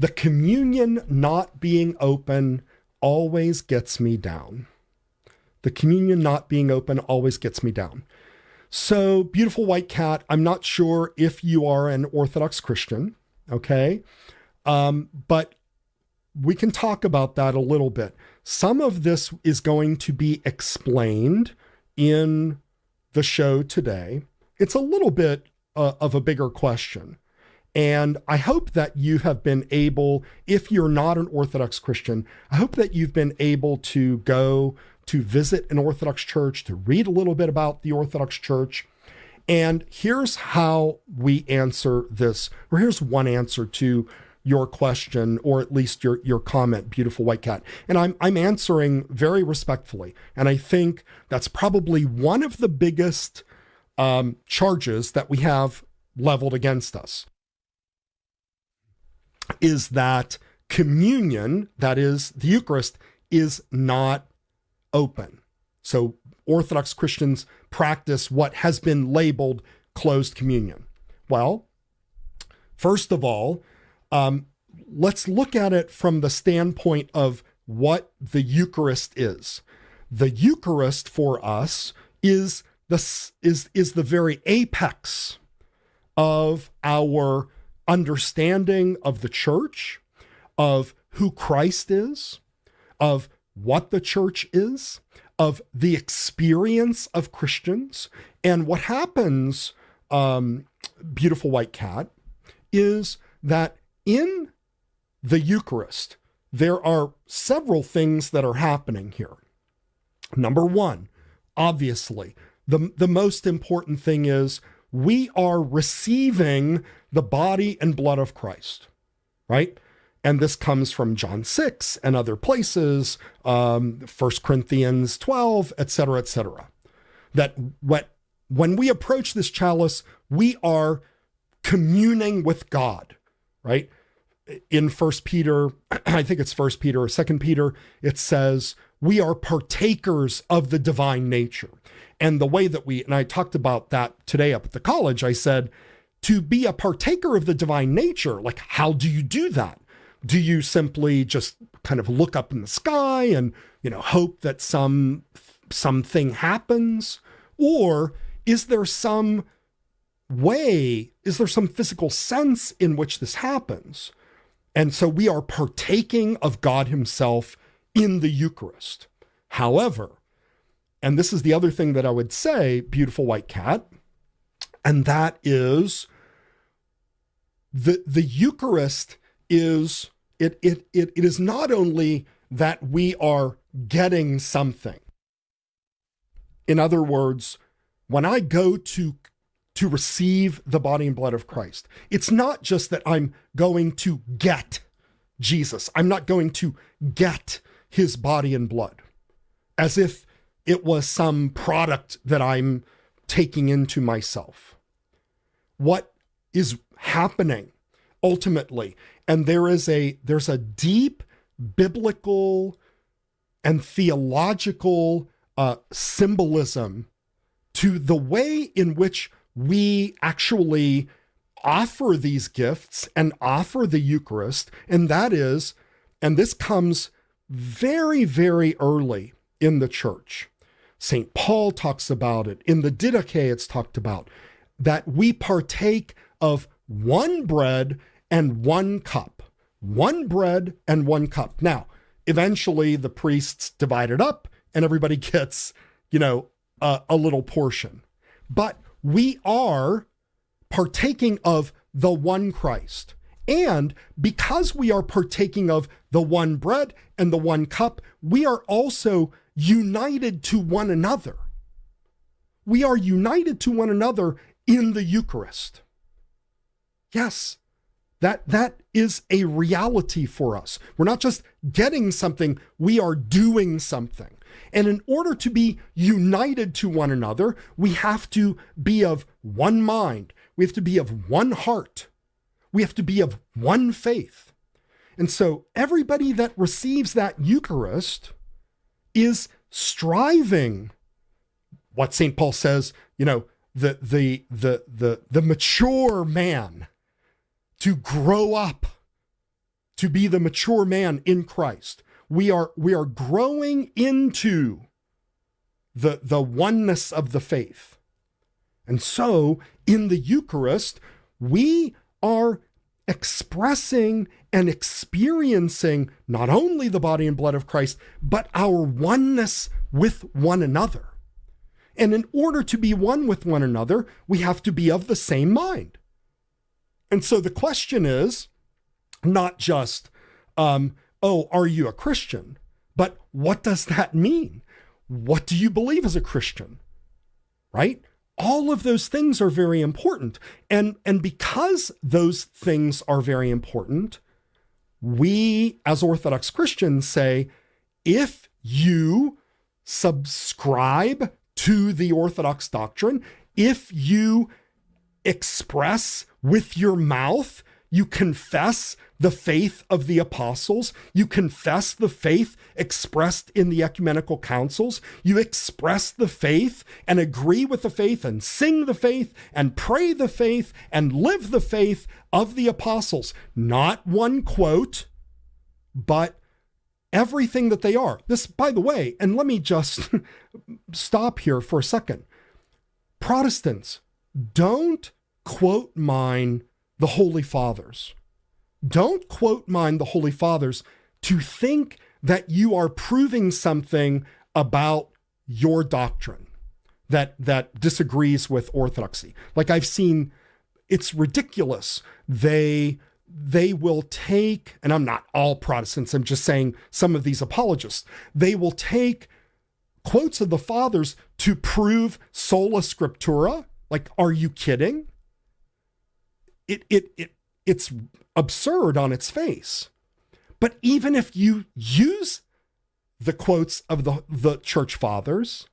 The communion not being open always gets me down. The communion not being open always gets me down. So, beautiful white cat, I'm not sure if you are an Orthodox Christian, okay? But we can talk about that a little bit. Some of this is going to be explained in the show today. It's a little bit of a bigger question. And I hope that you have been able, if you're not an Orthodox Christian, I hope that you've been able to go to visit an Orthodox church, to read a little bit about the Orthodox Church. And here's how we answer this, or here's one answer to your question, or at least your comment, beautiful white cat. And I'm answering very respectfully. And I think that's probably one of the biggest charges that we have leveled against us, is that communion, that is the Eucharist, is not open. So Orthodox Christians practice what has been labeled closed communion. Well, first of all, let's look at it from the standpoint of what the Eucharist is. The Eucharist for us is the very apex of our understanding of the church, of who Christ is, of what the church is, of the experience of Christians. And what happens, beautiful white cat, is that in the Eucharist, there are several things that are happening here. Number one, obviously, the most important thing is we are receiving the body and blood of Christ, right? And this comes from John 6 and other places, 1 Corinthians 12, et cetera, that when we approach this chalice, we are communing with God, right? In 1 Peter, I think it's 1 Peter or 2 Peter, it says, we are partakers of the divine nature. And the way that and I talked about that today up at the college, I said, to be a partaker of the divine nature, like, how do you do that? Do you simply just kind of look up in the sky and, hope that something happens? Or is there some physical sense in which this happens? And so we are partaking of God himself in the Eucharist. However, and this is the other thing that I would say, beautiful white cat, and that is the Eucharist is, it is not only that we are getting something. In other words, when I go to receive the body and blood of Christ, it's not just that I'm going to get Jesus. I'm not going to get his body and blood as if it was some product that I'm taking into myself. What is happening ultimately, and there's a deep biblical and theological symbolism to the way in which we actually offer these gifts and offer the Eucharist, and that is, and this comes very, very early in the church. St. Paul talks about it. In the Didache, it's talked about that we partake of one bread and one cup. One bread and one cup. Now, eventually the priests divide it up and everybody gets, a little portion. But we are partaking of the one Christ. And because we are partaking of the one bread and the one cup, we are also united to one another. We are united to one another in the Eucharist. Yes, that is a reality for us. We're not just getting something, we are doing something. And in order to be united to one another, we have to be of one mind. We have to be of one heart. We have to be of one faith. And so everybody that receives that Eucharist is striving, what St. Paul says, the mature man to grow up to be the mature man in Christ. We are growing into the oneness of the faith. And so in the Eucharist, we are expressing and experiencing not only the body and blood of Christ, but our oneness with one another. And in order to be one with one another, we have to be of the same mind. And so the question is not just, are you a Christian? But what does that mean? What do you believe as a Christian? Right? All of those things are very important. And because those things are very important, we as Orthodox Christians say, if you subscribe to the Orthodox doctrine, if you express with your mouth, you confess the faith of the apostles, you confess the faith expressed in the ecumenical councils, you express the faith and agree with the faith and sing the faith and pray the faith and live the faith of the apostles. Not one quote, but everything that they are. This, by the way, and let me just stop here for a second. Protestants, don't quote mine the Holy Fathers. Don't quote mine the Holy Fathers to think that you are proving something about your doctrine that disagrees with orthodoxy. Like I've seen, it's ridiculous. They will take, and I'm not all Protestants, I'm just saying some of these apologists, they will take quotes of the Fathers to prove sola scriptura. Like, are you kidding? It's absurd on its face. But even if you use the quotes of the church fathers,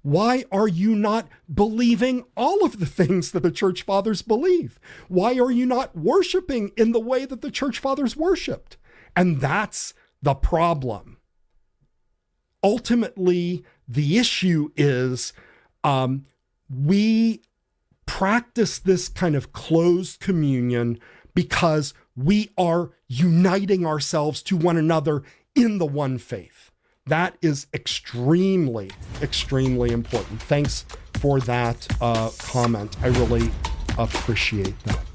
why are you not believing all of the things that the church fathers believe? Why are you not worshiping in the way that the church fathers worshiped? And that's the problem. Ultimately, the issue is we practice this kind of closed communion because we are uniting ourselves to one another in the one faith. That is extremely, extremely important. Thanks for that comment. I really appreciate that.